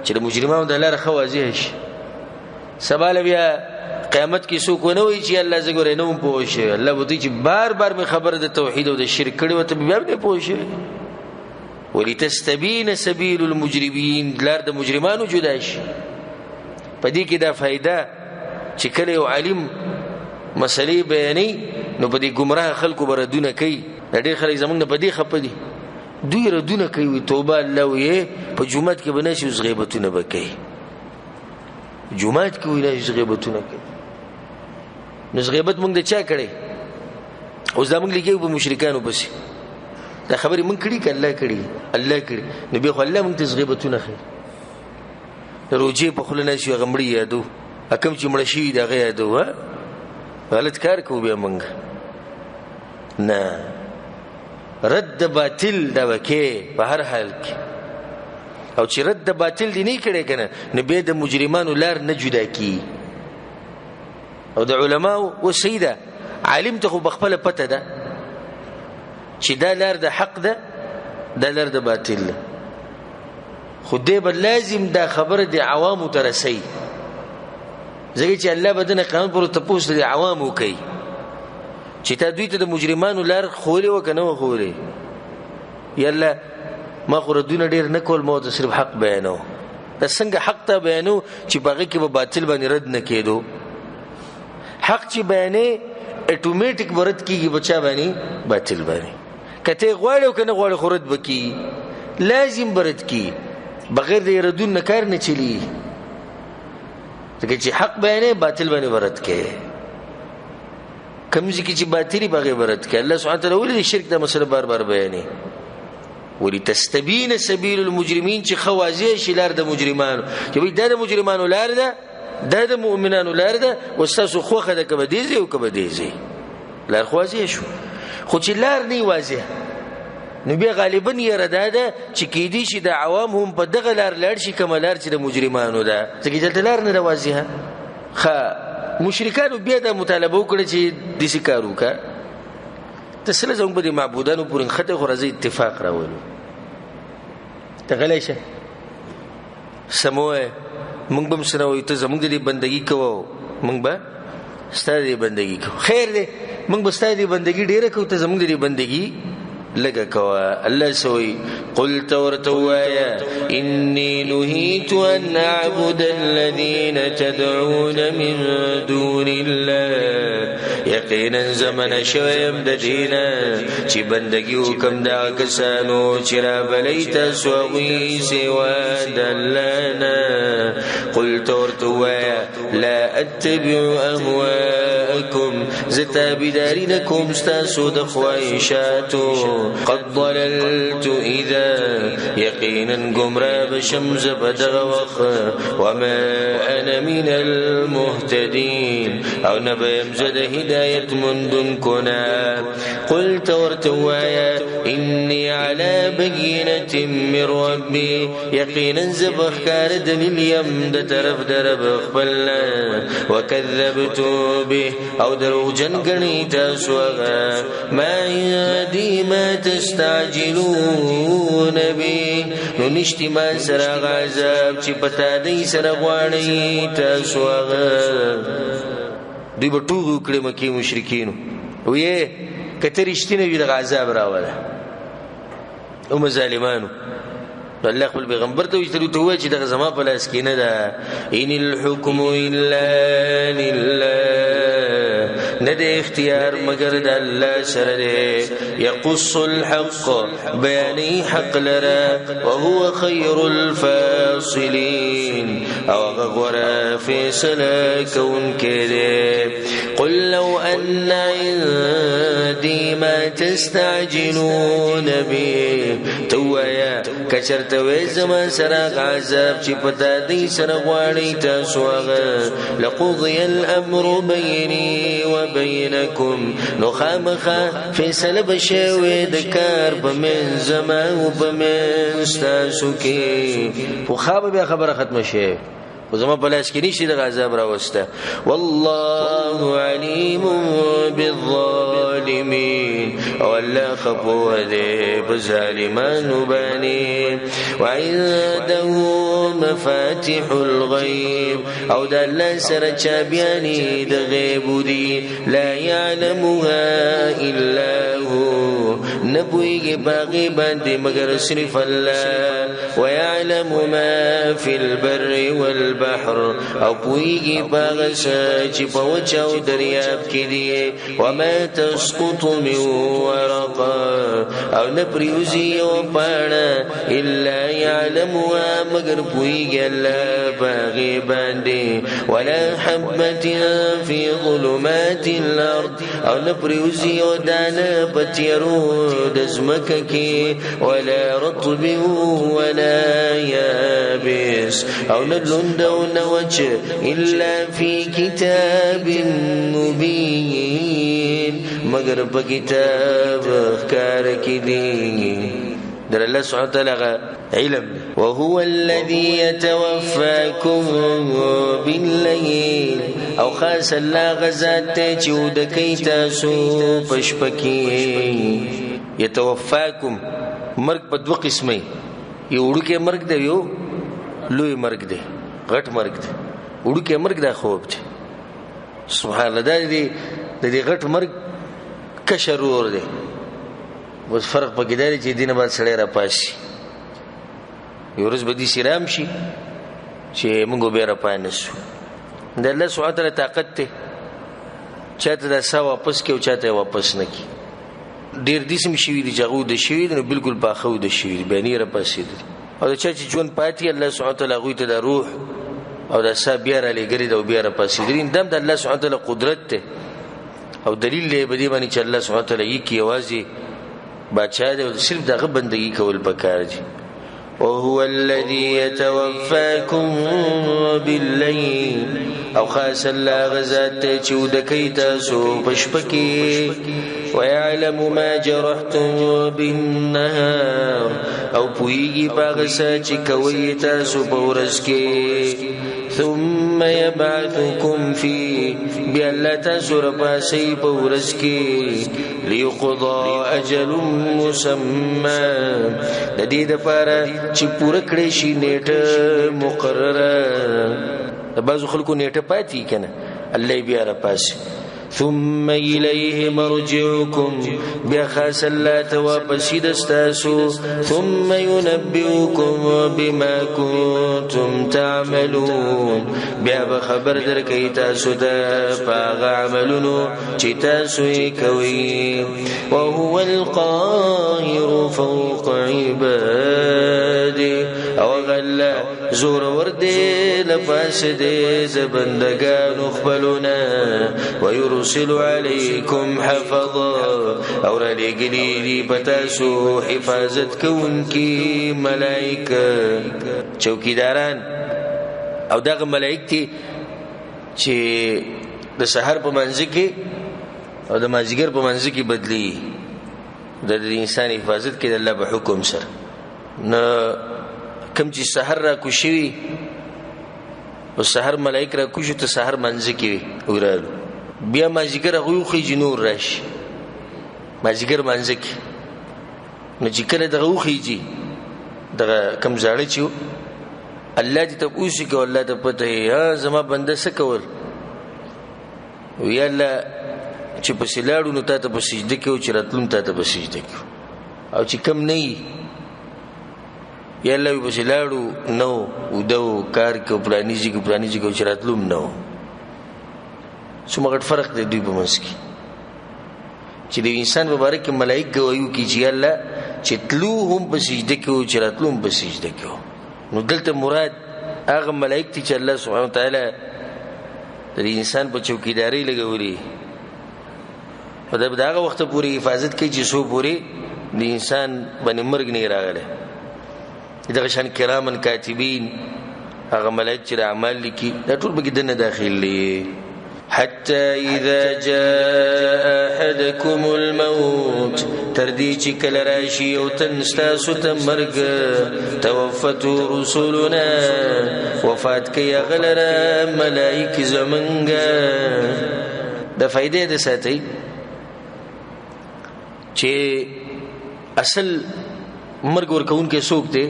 چې د مجرمانو د لاره خوازی شي. سباله بیا قیامت کې څوک ونه وي چې الله زګورې نو پوه شي الله بده چې بار بار می خبر د توحید او د شرک کړي وته بیا نه پوه شي. ولتستبین سبیل المجرمین لار د مجرمانو جدا شي. پدې کې دا فائدہ چې کله یو عالم مسلې بیانې نو په دې گمراه خلکو بردونه کوي. د ډېر خلک زمونږ په دې خپدي دوی ردونه کوي توبه الله وي په جمعات کې بنشي اوس غیبتونه وکړي جمعات کې ویل چې غیبتونه کوي. نو غیبت مونږ د چا کړي اوس دا مونږ لګیو په مشرکانو پسې دا خبرې مونږ کړي ک الله کړي نو به خو الله مونږ ته غیبتونه کوي. روجي په خلنه شي غمړي یادو حکم چې مړ شي دا غیادو ها غلط کار کوو بیا مونږ نه رد باطل دا وکي په هر حال کې او چې رد باطل دی نه کړي کنه نو به د مجرمانو لار نه جدا کی. او د علماو وسیده عالم ته خو بخپله پته ده چې دا لار د حق ده دا لار د باطل ده خو دې به لازم دا خبره د عوامو ته رسي ځکه چې الله بدنه قانون پر تپوس د عوامو کوي چې تا دوی ته د مجرمانو لار خولې وکنه خولې یاله ما خو ردونه ډیر نه کول مو ته صرف حق بیانو د څنګه حق ته بیانو چې باغې کې به باطل باندې رد نه کېدو. حق چې بیانې اټومیټیک ورد کیږي بچا باندې باطل باندې کته غواړو کنه غواړو خرد بکی لازم برد کی بغیر د ردون کار نه چلی ځکه چې حق بیانې باطل باندې ورد کې کمزې کې چې باطلی بغیر ورد کې الله سبحانه وتعالى ولې شرک د مسله بار بار بیانې ولتستبین سبیل المجرمین چې خوازی شلار د مجرمانو چې وي د مجرمانو لار ده د مؤمنانو لار ده واستاسو خوخه ده کبه دیزي او کبه دیزي لار خوازی شو خو چې لار نه واضحه نو بیا غالبا یې رداده چې کې دي چې د عوام هم په دغه لار لړ شي کملار چې د مجرمانو ده ځکه چې لار نه واضحه مشرکانو بیا د مطالبه وکړي چې د سکارو کا تسله زموږ په معبودانو پورې خطه خو راځي اتفاق راولو تغلیشه سموه مونږ به سره وي ته زموږ د بندګي کوو مونږ به ستاسو بندګي کوو خیر دې مونږ به ستاسو بندګي ډیره کوو ته زموږ د بندګي لگا کوا. الله سوي قل تورتوايا إني نهيت أن أعبد الذين تدعون من دون الله يقينا زمن شويم ددينا چی بندگی حکم دا کسانو چرا بلیت سوغی سوا دلانا قل تورتوايا لا أتبع أهواء اهواءكم زتابداري لكم استاسو دخوائشاتو قد ضللت اذا يقينا قمرا بشمز بدغوخ وما انا من المهتدين او نبيم زد هداية مندن كنا قلت ورتوايا اني على بينة من ربي يقينا زبخ كارد لليم دترف درب خبلنا وكذبت به او درو جنگني تاسوغا ما عندي ما تستعجلون به نشتي ما سراغ عذاب چی پتا دی سرغوانی تاسوغا دوی بطوغو کڑی مکی مشرکینو ویه کتر اشتینو وی لغا عذاب راولا ام ظالمانو الله خپل پیغمبر ته ویل ته چې دغه زما په لاس کې نه ده ان الحكم الا لله نه د اختیار مگر د الله سره ده يقص الحق بیان حق لرا وهو خير الفاصلين او غور فیصله کون کړي قل لو ان عندي ما تستعجلون به تویا کچرته وې زما سره عذاب چې پتا دې سره غواړي تاسو هغه لقضي الامر بيني وبينكم نو خامخه فیصله بشوي د کار په من زما او په من تاسو کې خو خبره خبره ختم شي وزما بلاش کې نشي د عذاب راوسته والله عليم بالظالمين ولا خفوا ذي بظالمان بني وعنده مفاتيح الغيب او دل سر چابياني د غيب دي لا يعلمها الا هو نبوي باغي باندې مگر صرف الله ويعلم ما في البر والبحر او پويږي باغ چې په وچاو دریاب کې دي وما تسقط من ورقه او نپریوزي او پاڼه الا يعلمها مگر پويږي الله باغي باندې ولا حبه في ظلمات الارض او نپریوزي او دانه پتیرو دزمکه کې ولا رطب ولا يابس او نلند او نوچ الا في كتاب مبين مگر په کتاب کار کې دي در الله سبحانه وتعالى علم وهو الذي يتوفاكم بالليل او خاص الله غزات چود کی تاسو پشپکی يتوفاكم مرګ په دوه قسمه یو وړوکی مرګ دی یو لوی مرګ دی غټ مرګ دی وړوکی مرګ دا خوب دی سبحان الله د دې غټ مرګ کشرور دی بس فرق پکې دی چې دینه بعد سړی را پاسي یو ورځ به دې سلام شي چې موږ به را پانسو د الله سبحانه تعالی طاقت ته چاته دا سا واپس کې او چاته واپس نه کی ډیر دې سم شي دي چې غو د شي نو بالکل پاخو د شي بنی را پاسې او د چا چې ژوند پاتې الله سبحانه تعالی غوي ته د روح او د سا بیا را لګري د بیا را پاسې دین دم د الله سبحانه تعالی قدرت ته او دلیل له بدی باندې چې الله سبحانه تعالی یې کی اوازي بادشاہ دی صرف دغه بندگی کول پکار دي وهو الذي يتوفاكم بالليل او خاص الله غزات چود کی تاسو پشپکی ويعلم ما جرحتم بالنهار او پویږي باغسا چې کوي تاسو په ورځ کې ثم يبعثكم فيه بألا تسر باسي بورزكي ليقضى أجل مسمى لدي دفارة چه پورا کڑشی نیٹ مقررة بعضو خلقو نیٹ پاتی کنا اللہ بیارا پاسی ثم إليه مرجعكم بخاس الله توابسيد استاسو ثم ينبئكم بما كنتم تعملون بیا خبر در کوي تاسو ته پاغه عملونو چې تاسو یې کوي وهو القاهر فوق عباده او غل الله زور ور دې لپاس دې د بندگانو خپلونه ويرسل عليكم حفظا او را لګلي دي پتاسو حفاظت کوونکی ملائکه چوکیداران او دغه ملائکه چې د سحر په منځ کې او د مازیګر په منځ کې بدلی د انسان حفاظت کې د الله په حکم سره نه کوم چې سحر را کوشي او سحر ملائک را کوشي ته سحر منځ کې ورالو بیا مازیګر هغه خو جنور راشي مازیګر منځ کې نو چې کله دغه خوږي دغه کم زاړه چې الله دې ته پوښي کو الله ته پته یا زما بنده څه کول وی الله چې په سلاړو نو ته په سجده کې او چې راتلم ته په سجده کې او چې کم نه یا الله په سلاړو نو ودو کار کو پلانیږي کو چې راتلم نو څومره فرق دی دوی په منځ کې چې د انسان مبارک ملائک گوايو کې چې الله چې تلو هم په سجده کې او چې راتلم په سجده کې نو دلته مراد هغه ملائک چې الله سبحانه وتعالى د انسان په چوکیداری لګولي په دغه وخت پورې حفاظت کوي چې سو پورې د انسان باندې مرګ نه راغله دغه شان کرامن کاتبین هغه ملائک چې اعمال لیکي دا ټول به دنه داخلي حتى إذا جاء أحدكم الموت تردي چې کله راشي او تنستاسو ته مرګ توفته رسلنا وفات کوي غلره ملائک زمونږه د فائدې د ساتي چې اصل مرګ ورکون کې څوک دی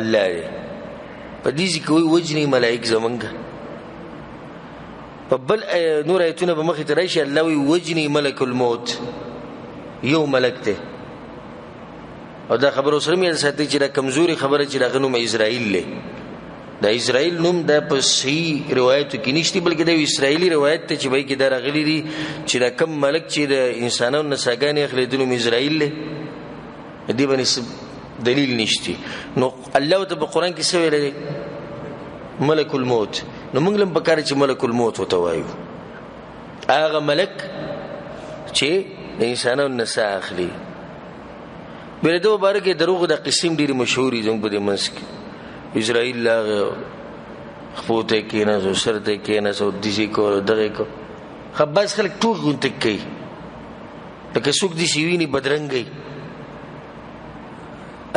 الله دی په دې کې کوئی وجني ملائک زمونږه بل نور ایتونه به مخې ته راشي الله وی وجني ملک الموت یو ملک ته او دا خبر اوسره مې ساتي چې دا کمزوري خبره چې دا غنوم اسرائیل له دا اسرائیل نوم دا په صحیح روایتو کې نشته بلکې دا اسرائیلی روایت ته چې به کې دا راغلي دي چې دا کم ملک چې د انسانانو نساګانې اخلي د نوم اسرائیل له دې باندې دلیل نشته نو الله ته په قران کې څه ویل دي ملک الموت نو موږ لم پکاره چې ملک الموت وته وایو هغه ملک چې د انسانانو نسا اخلي بل دو بارکه دروغ د قسم ډیر مشهوري زموږ په دې منځ کې اسرائیل لا خپوته کې نه زو سرته کې نه سو دشي کو دغه کو خباز خلک ټوغ غونټ کوي لکه څوک دي شيويني بدرنګي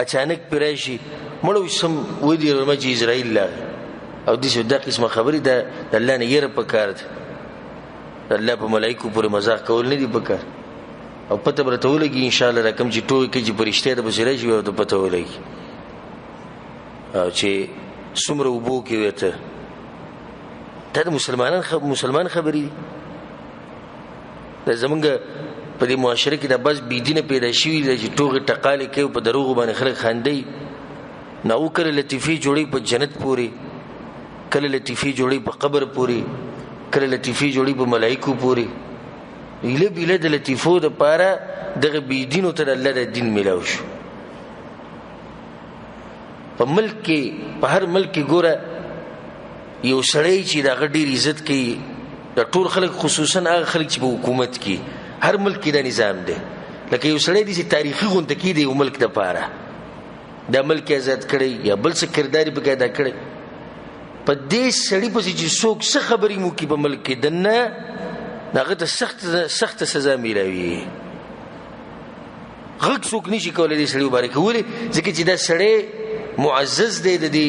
اچانک پرېشي مړو سم ودی ورمچ اسرائیل لا او دې د قسمه خبرې ده الله نه یې پکار ده الله په ملائکه پورې مزاح کول نه دی پکار او پته برته ولګي ان شاء الله رقم چې ټوي کې چې پرشته ده بسره شي او پته ولګي او چې څومره وبو کې وته ته مسلمان خبرې ده زمونږ په دې معاشره کې د بس بيدینه پیدا شوی د ټوغه ټقاله کې په دروغ باندې خلک خاندي نو کله لطیفي جوړي په جنت پورې کله لطیفي جوړي په قبر پورې کله لطیفي جوړي په ملائکو پورې ویله بیله د لطیفو د پاره دغه بيدینو ته الله د دین ملاو شو په ملک کې په هر ملک کې ګوره یو سړی چې د غډیر عزت کوي د ټول خلک خصوصا هغه خلک چې په حکومت کې هر ملک کې دا نظام دی لکه یو سړی دی چې تاریخي غونډه کې دی یو ملک د پاره د ملک آزاد کړي یا بل څه کرداري په کېدا کړي په دې سړی په چې څوک څه خبرې مو کې په ملک کې دنه هغه ته سخت سزا میلاوي غږ څوک نشي کولای دې سړی مبارک ولې ځکه چې دا سړی معزز دی د دې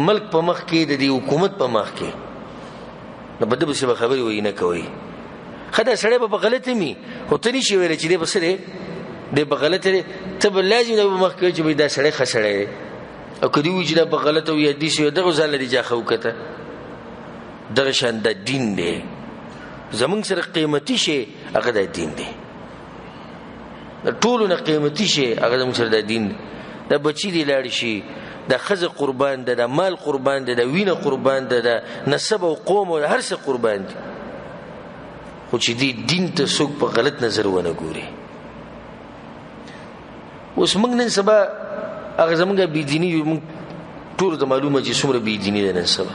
ملک په مخ کې د دې حکومت په مخ کې نو بده به څه خبرې وای نه کوي خدای سړی په غلطه می هو ته نشي ویل چې دې بسره دې په غلطه ته بل لازم د مخ کې چې دا سړی خسړی او کدی وی چې دا په غلطه وي دې شي دغه ځل لري ځخه وکته دغه شان د دین دی زمونږ سره قیمتي شي هغه د دین دی ټول نه قیمتي شي هغه زمونږ سره د دین د بچی دی لاړ شي د خزه قربان ده د مال قربان ده د وینه قربان ده د نسب او قوم او هر څه قربان دي خو چې دی دین ته څوک په غلط نظر ونه ګوري اوس موږ نن سبا هغه زمونږ بېدیني ټولو ته معلومه چې څومره بېدیني ده نن سبا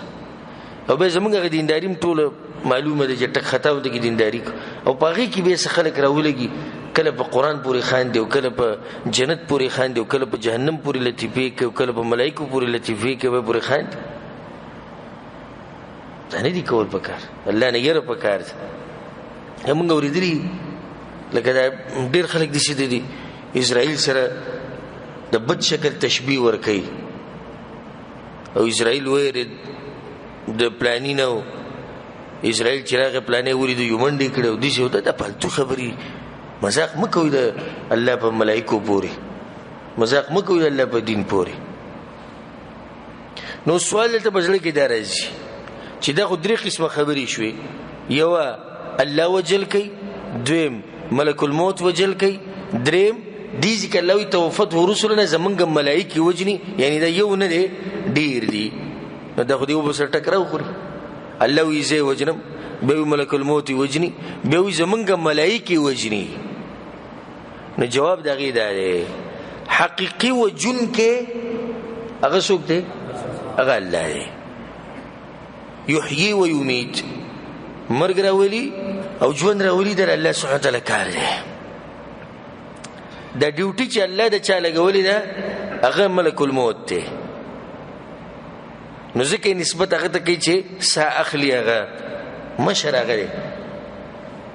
او بیا زمونږ هغه دینداري هم ټوله معلومه ده چې ټک خطا وته کې دینداري او په هغې کې بیا څه خلک راولګي کله په قرآن پورې خاندي او کله په جنت پورې خاندي او کله په جهنم پورې لطیفې کوي او کله په ملایکو پورې لطیفې کوي پورې خاندي دا نه دي کول پکار الله نه یره پکار ده موږ اورېدلي لکه دا ډېر خلک داسې دي اسرائیل سره د بد شکل تشبیه ورکوي او اسرائیل وایي د پلاني نه و اسرائیل چې راغی پلانې ولیدو یو منډې کړې او داسې دا فالتو خبرې مذاق مه کوئ د الله په ملایکو پورې مذاق مه کوئ د الله په دین پورې نو سوال دلته په زړه کې دا راځي چې دا خو درې قسمه خبرې شوې یوه الله وجل کوي دویم ملک الموت وجل کوي دریم دیزی که الله وی توفته رسلنا زمونږ ملائکې وجني یعنی دا یو نه دی ډېر دي نو دا خو د یو بل سره ټکراو خوري الله وی زه وجنم بیا وی ملک الموت وجني بیا وی زمونږ ملائکې وجني نو جواب د هغې دا دی حقیقي وجون کې هغه څوک دی هغه الله دی یحیی و یمیت مرګ راولي او ژوند راولي در الله سبحانه وتعالی کار دی دا ډیوټي چې الله د چا لګولې ده هغه ملک الموت دی نو ځکه نسبت هغه ته کوي چې سا اخلي هغه مشر هغه دی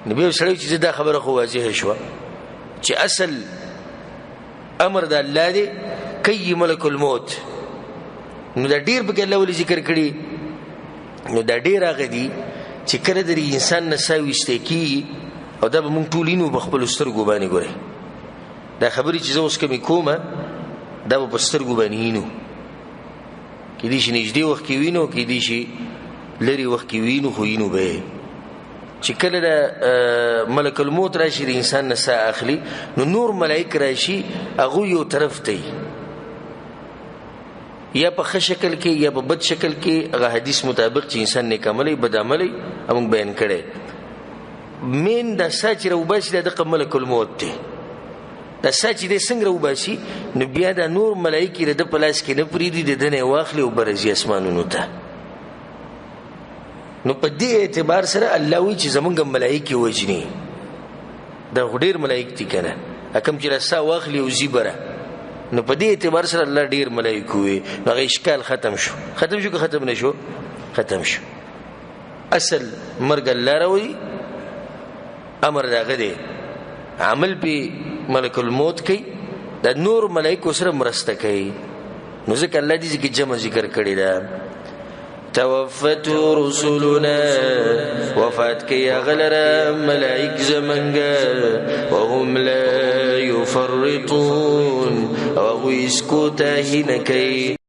نو بیا سړی چې دا خبره خو واضحه شوه چې اصل امر د الله دی کوي ملک الموت نو دا ډېر پکې الله ولې ذکر کړي نو دا ډېر هغه دي چې کله د انسان نه ساه ویستی کېږي او دا به مونږ ټول وینو په خپلو سترګو باندې ګورئ دا خبرې چې زه اوس کمې کومه دا به په سترګو باندې وینو کېدای شي نږدې وخت کې وینو کېدای شي لرې وخت کې وینو خو وینو به چې کله د ملک الموت راشي د انسان نه ساه اخلي نو نور ملایک راشي هغوی یو طرف ته یا په ښه شکل کې یا په بد شکل کې هغه حدیث مطابق چې انسان نیک عملی بد عملی موږ بیان کړی مین دا ساه چې راوباسي دا دغه ملک الموت دی دا ساه چې دی څنګه راوباسي نو بیا دا نور ملایکې د ده په لاس کې نه پرېږدي د ده نه یې واخلي او برځي اسمانونو ته نو په دې اعتبار سره الله وایي چې زمونږ ملایکې وجني دا خو ډېر ملایک دي که نه کوم چې را ساه واخلي او ځي بره نو په دې اعتبار سره الله ډېر ملایکو وي نو هغه اشکال ختم شو که ختم نه شو ختم شو اصل مرګ الله راوړي امر د هغه دی عمل پې ملک الموت کوي د نور ملایکو سره مرسته کوي نو ځکه الله دې کې جمع ذکر کړې ده توفت رسلنا وفات کوي هغه لره ملایک زمونږ وهم لا يفرطون او هغوی هېڅ کوتاهي نه کوي